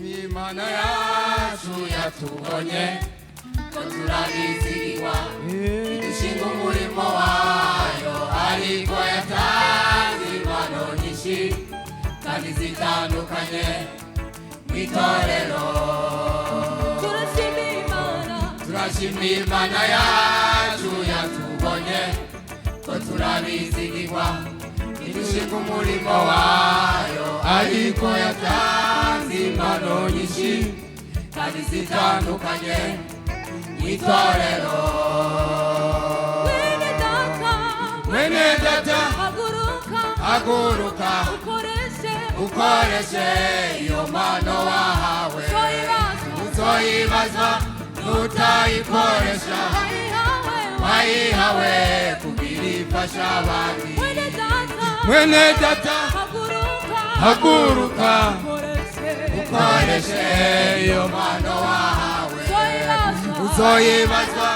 Imana yacu yatubonye ko turabizigwa idushinga umurimo wayo ariko yatanze impano nyinshi kandi zitandukanye mw'itorero. Turashimira Imana yacu yatubonye ko turabizigwa idushinga umurimo wayo ariko yatanze impano nyinshi kandi zitandukanye mw'itorero. Mwene data haguruka ukoreshe iyo mpano wahawe, uzoyibazwa nutayikoresha, wayihawe kugira ifasha abandi. Mwene data haguruka ukoreshe iyo mpano wahawe, uzoyibazwa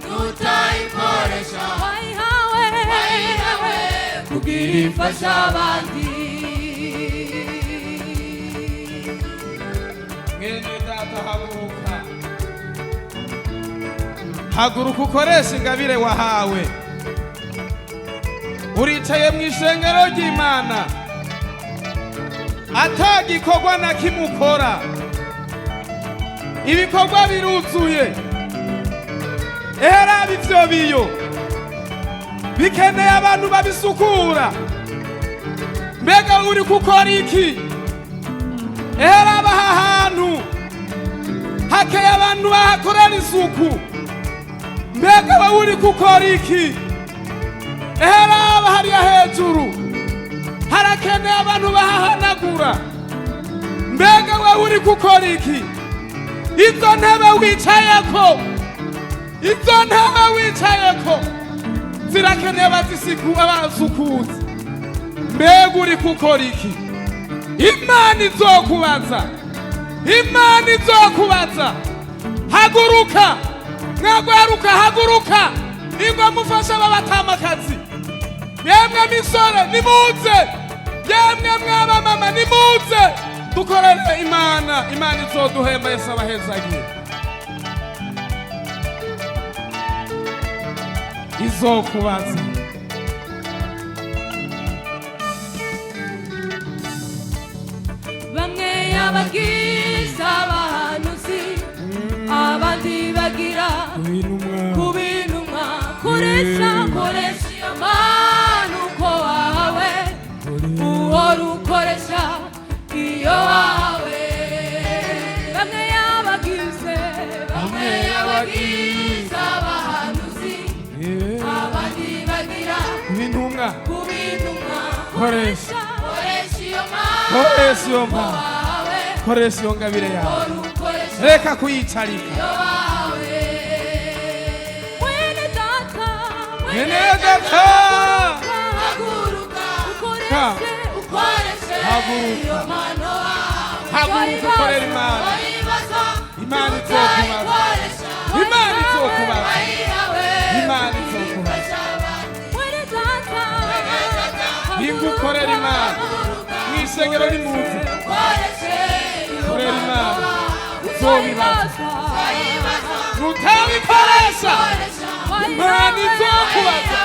nutayikoresha, wayihawe kugira ifasha abandi. Mwene data haguruka ukoreshe ingabire wahawe. Uricaye mu ishengero ry'Imana atagikorwa na kimukora, ibikorwa biruzuye. Era bivyo biyo bikeneye abantu babisukura. Mbega uri gukora iki? Era baha hantu hakeye abantu bahakorera isuku. Mbega wowe uri gukora iki? Era hariya hejuru harakeneye abantu bahahanagura. Mbega wowe uri gukora iki? Izo ntebe wicayeko zirakeneye abazisukuza. Mbega uri gukora iki? Imana izokubaza. Haguruka mwagwaruka, haguruka ingwa mufasha babatamakazi. Yemwe misore nimuze, yemwe mwaba mama nimuze dukorere Imana. Imana izoduhemba. Yesu abahezagiye. Izokubaza. Bamwe yabagiza abahanuzi, abandi bagira kubintumwa. Koresha iyo mpano uko wahawe, uhora ukoresha iyo wahawe. Bamwe yabagiza abahanuzi, abandi bagira kubintumwa. Koresha iyo mpano, koresha iyo ngabire yawe, reka kuyicarika. Mwene data ukoreshe iyo mpano wahawe, haguruka ukorera Imana. Imana izokubaza. Ningukorera Imana mw'isengero nimuze korera Imana, uzobibaza. Nutabikoresha Imana izokubaza.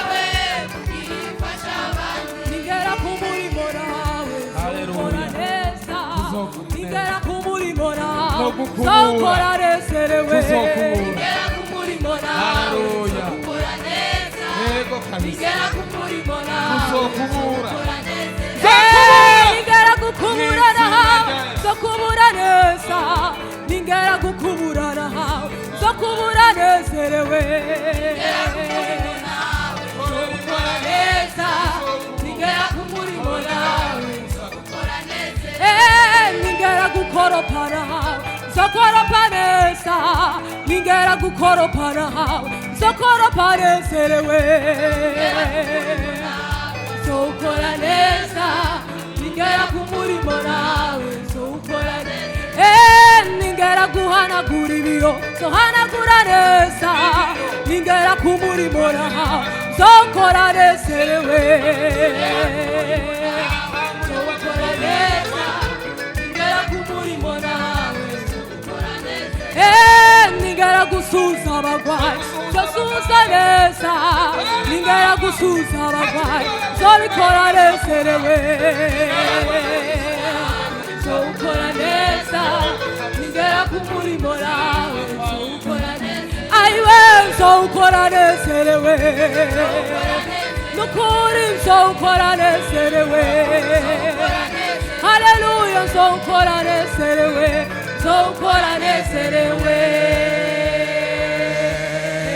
Ningera ku murimo nawe uzokora neza. Ningera ku murimo nawe uzokora nezerewe. Ningera ku murimo nawe uzokora neza. Ningera ku murimo nawe uzokora neza. Ningera gukubura nawe uzokubura neza. Ningera gukubura nawe uzokubura nezerewe. Ningera ku murimo nawe ningera gukoropa nawe uzokoropa neza. Ningera gukoropa nawe uzokoropa nezerewe. Uzokora neza. Ningera ku murimo nawe uzokora neza. Ningera guhanagura ibiro uzohanagura neza. Ningera ku murimo nawe uzokora nezerewe. Uzokora neza. Ningera ku murimo nawe gusuza abagwayi nzosuza neza ningera gusuza abagwayi nzobikora nezerewe nzokora neza ningera ku murimo nawe nzokora neza ayiwe nzokora nezerewe nukuri nzokora nezerewe haleluya nzokora nezerewe nzokora nezerewe